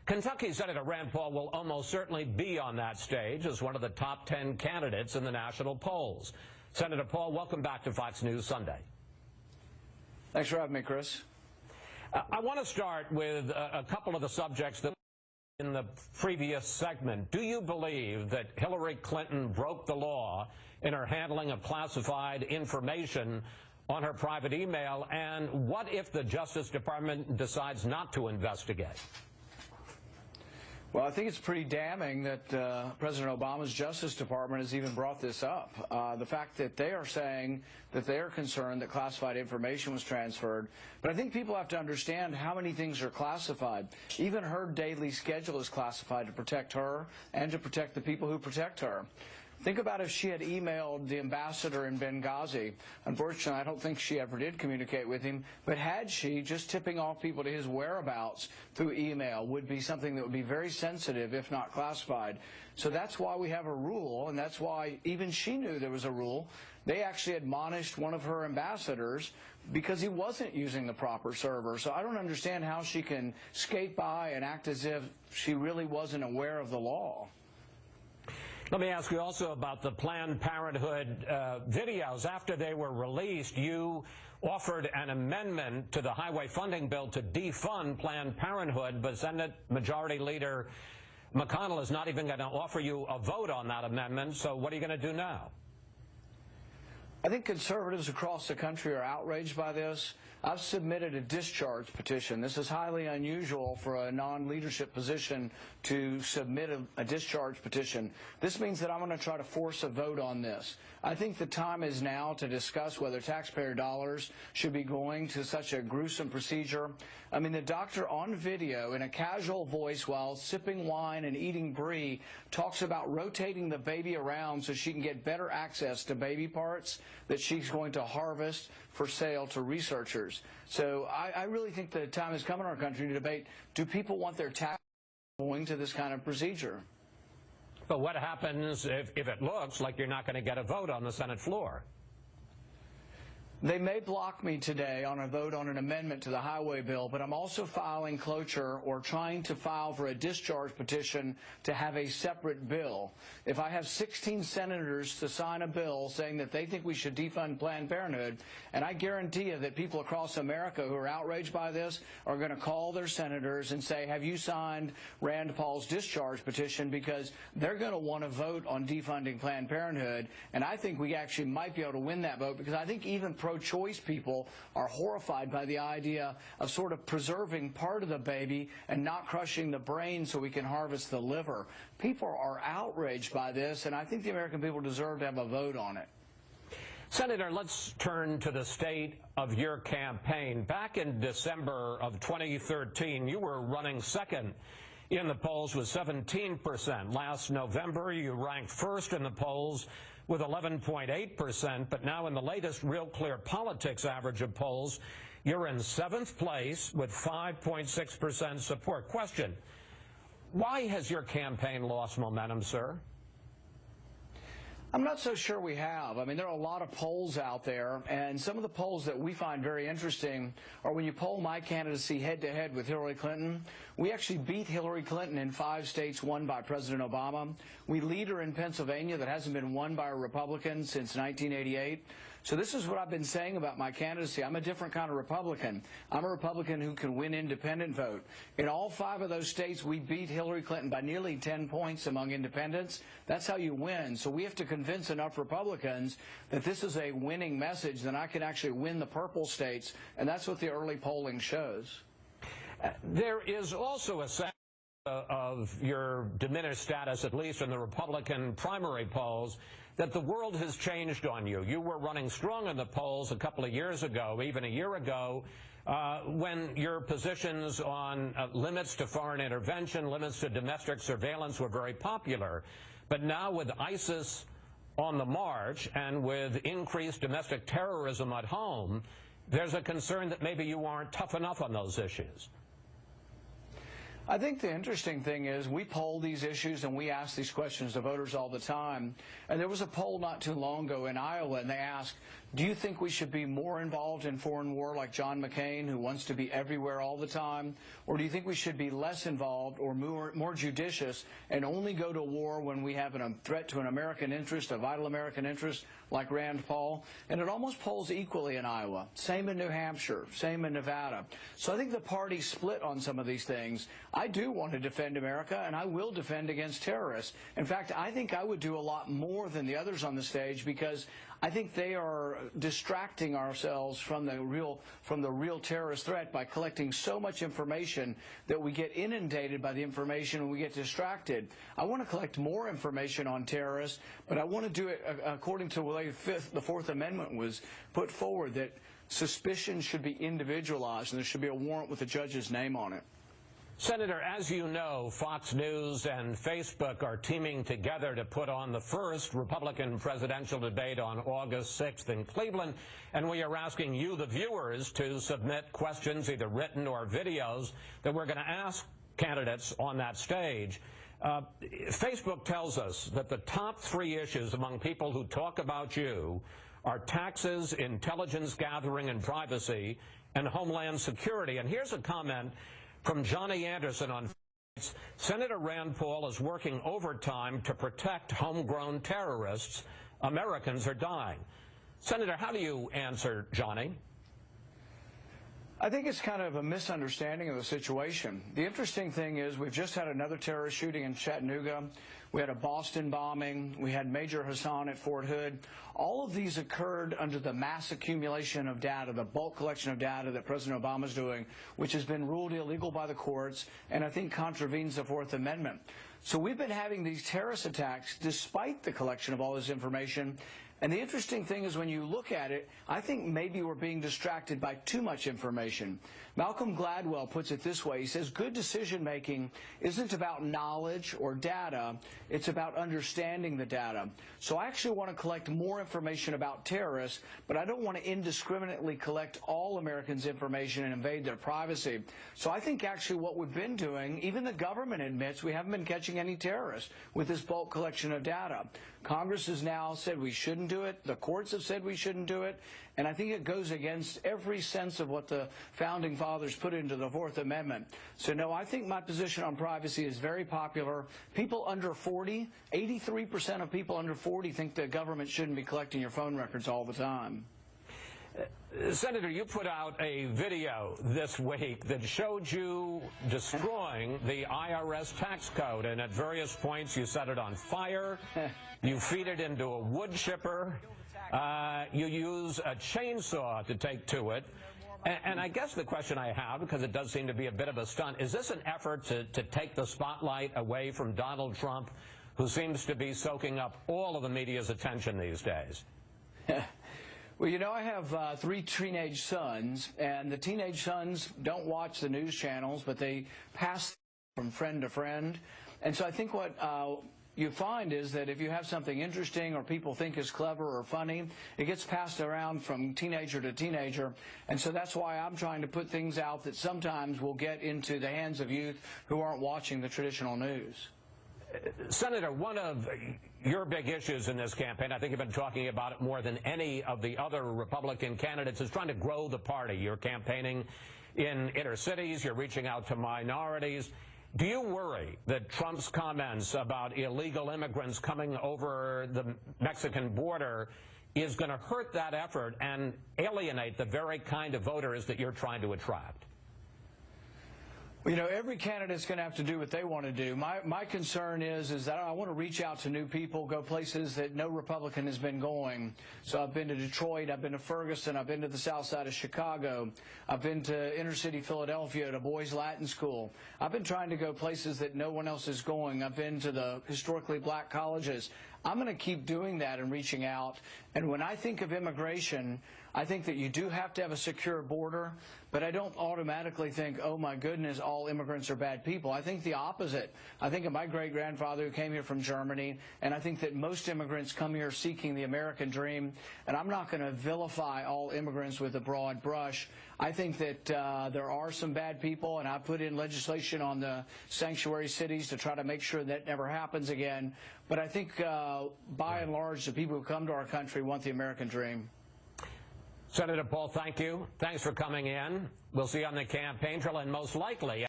Kentucky Senator Rand Paul will almost certainly be on that stage as one of the top 10 candidates in the national polls. Senator Paul, welcome back to Fox News Sunday. Thanks for having me, Chris. I want to start with a couple of the subjects that in the previous segment. Do you believe that Hillary Clinton broke the law in her handling of classified information on her private email? And what if the Justice Department decides not to investigate? Well, I think it's pretty damning that President Obama's Justice Department has even brought this up. The fact that they are saying that they are concerned that classified information was transferred. But I think people have to understand how many things are classified. Even her daily schedule is classified to protect her and to protect the people who protect her. Think about if she had emailed the ambassador in Benghazi. Unfortunately, I don't think she ever did communicate with him. But had she, just tipping off people to his whereabouts through email would be something that would be very sensitive, if not classified. So that's why we have a rule, and that's why even she knew there was a rule. They actually admonished one of her ambassadors because he wasn't using the proper server. So I don't understand how she can skate by and act as if she really wasn't aware of the law. Let me ask you also about the Planned Parenthood videos. After they were released, you offered an amendment to the highway funding bill to defund Planned Parenthood, but Senate Majority Leader McConnell is not even going to offer you a vote on that amendment. So what are you going to do now? I think conservatives across the country are outraged by this. I've submitted a discharge petition. This is highly unusual for a non-leadership position to submit a discharge petition. This means that I'm going to try to force a vote on this. I think the time is now to discuss whether taxpayer dollars should be going to such a gruesome procedure. I mean, the doctor on video in a casual voice while sipping wine and eating brie talks about rotating the baby around so she can get better access to baby parts that she's going to harvest for sale to researchers. So I really think the time has come in our country to debate, do people want their tax going to this kind of procedure? But what happens if it looks like you're not going to get a vote on the Senate floor? They may block me today on a vote on an amendment to the highway bill, but I'm also filing cloture or trying to file for a discharge petition to have a separate bill. If I have 16 senators to sign a bill saying that they think we should defund Planned Parenthood, and I guarantee you that people across America who are outraged by this are going to call their senators and say, have you signed Rand Paul's discharge petition? Because they're going to want to vote on defunding Planned Parenthood, and I think we actually might be able to win that vote, because I think even pro-choice people are horrified by the idea of sort of preserving part of the baby and not crushing the brain so we can harvest the liver. People are outraged by this, and I think the American people deserve to have a vote on it. Senator, let's turn to the state of your campaign. Back in December of 2013, you were running second in the polls with 17%. Last November, you ranked first in the polls with 11.8%, but now in the latest Real Clear Politics average of polls, you're in 7th place with 5.6% support. Question, why has your campaign lost momentum, sir? I'm not so sure we have. I mean, there are a lot of polls out there, and some of the polls that we find very interesting are when you poll my candidacy head-to-head with Hillary Clinton. We actually beat Hillary Clinton in 5 states won by President Obama. We lead her in Pennsylvania that hasn't been won by a Republican since 1988. So this is what I've been saying about my candidacy. I'm a different kind of Republican. I'm a Republican who can win independent vote. In all 5 of those states, we beat Hillary Clinton by nearly 10 points among independents. That's how you win. So we have to convince enough Republicans that this is a winning message, then I can actually win the purple states, and that's what the early polling shows. There is also a sense of your diminished status, at least in the Republican primary polls, that the world has changed on you. You were running strong in the polls a couple of years ago, even a year ago, when your positions on limits to foreign intervention, limits to domestic surveillance were very popular. But now with ISIS on the march and with increased domestic terrorism at home, there's a concern that maybe you aren't tough enough on those issues. I think the interesting thing is we poll these issues and we ask these questions to voters all the time. And there was a poll not too long ago in Iowa, and they asked, Do you think we should be more involved in foreign war like John McCain, who wants to be everywhere all the time? Or do you think we should be less involved or more judicious and only go to war when we have a threat to an American interest, a vital American interest, like Rand Paul? And it almost polls equally in Iowa. Same in New Hampshire. Same in Nevada. So I think the party's split on some of these things. I do want to defend America, and I will defend against terrorists. In fact, I think I would do a lot more than the others on the stage, because I think they are distracting ourselves from the real terrorist threat by collecting so much information that we get inundated by the information and we get distracted. I want to collect more information on terrorists, but I want to do it according to the way the Fourth Amendment was put forward, that suspicion should be individualized and there should be a warrant with the judge's name on it. Senator, as you know, Fox News and Facebook are teaming together to put on the first Republican presidential debate on August 6th in Cleveland, and we are asking you, the viewers, to submit questions, either written or videos, that we're going to ask candidates on that stage. Facebook tells us that the top 3 issues among people who talk about you are taxes, intelligence gathering and privacy, and homeland security. And here's a comment from Johnny Anderson on Facebook. Senator Rand Paul is working overtime to protect homegrown terrorists. Americans are dying. Senator, how do you answer Johnny? I think it's kind of a misunderstanding of the situation. The interesting thing is we've just had another terrorist shooting in Chattanooga. We had a Boston bombing. We had Major Hassan at Fort Hood. All of these occurred under the mass accumulation of data, the bulk collection of data that President Obama is doing, which has been ruled illegal by the courts and I think contravenes the Fourth Amendment. So we've been having these terrorist attacks despite the collection of all this information. And the interesting thing is, when you look at it, I think maybe we're being distracted by too much information. Malcolm Gladwell puts it this way. He says, good decision-making isn't about knowledge or data. It's about understanding the data. So I actually want to collect more information about terrorists, but I don't want to indiscriminately collect all Americans' information and invade their privacy. So I think actually what we've been doing, even the government admits we haven't been catching any terrorists with this bulk collection of data. Congress has now said we shouldn't do it. The courts have said we shouldn't do it. And I think it goes against every sense of what the founding fathers put into the Fourth Amendment. So, no, I think my position on privacy is very popular. People under 40, 83% of people under 40 think the government shouldn't be collecting your phone records all the time. Senator, you put out a video this week that showed you destroying the IRS tax code, and at various points you set it on fire, you feed it into a wood chipper, you use a chainsaw to take to it. And I guess the question I have, because it does seem to be a bit of a stunt, is this an effort to take the spotlight away from Donald Trump, who seems to be soaking up all of the media's attention these days? Well, you know, I have 3 teenage sons, and the teenage sons don't watch the news channels, but they pass from friend to friend. And so I think what you find is that if you have something interesting or people think is clever or funny, it gets passed around from teenager to teenager. And so that's why I'm trying to put things out that sometimes will get into the hands of youth who aren't watching the traditional news. Senator, one of your big issues in this campaign, I think you've been talking about it more than any of the other Republican candidates, is trying to grow the party. You're campaigning in inner cities. You're reaching out to minorities. Do you worry that Trump's comments about illegal immigrants coming over the Mexican border is going to hurt that effort and alienate the very kind of voters that you're trying to attract? You know, every candidate's going to have to do what they want to do. My concern is that I want to reach out to new people, go places that no Republican has been going. So I've been to Detroit, I've been to Ferguson, I've been to the south side of Chicago, I've been to inner city Philadelphia, to Boys Latin School. I've been trying to go places that no one else is going. I've been to the historically black colleges. I'm going to keep doing that and reaching out. And when I think of immigration, I think that you do have to have a secure border, but I don't automatically think, oh, my goodness, all immigrants are bad people. I think the opposite. I think of my great-grandfather who came here from Germany, and I think that most immigrants come here seeking the American dream, and I'm not going to vilify all immigrants with a broad brush. I think that there are some bad people, and I put in legislation on the sanctuary cities to try to make sure that never happens again. But I think, by and large, the people who come to our country want the American dream. Senator Paul, thank you. Thanks for coming in. We'll see you on the campaign trail, and most likely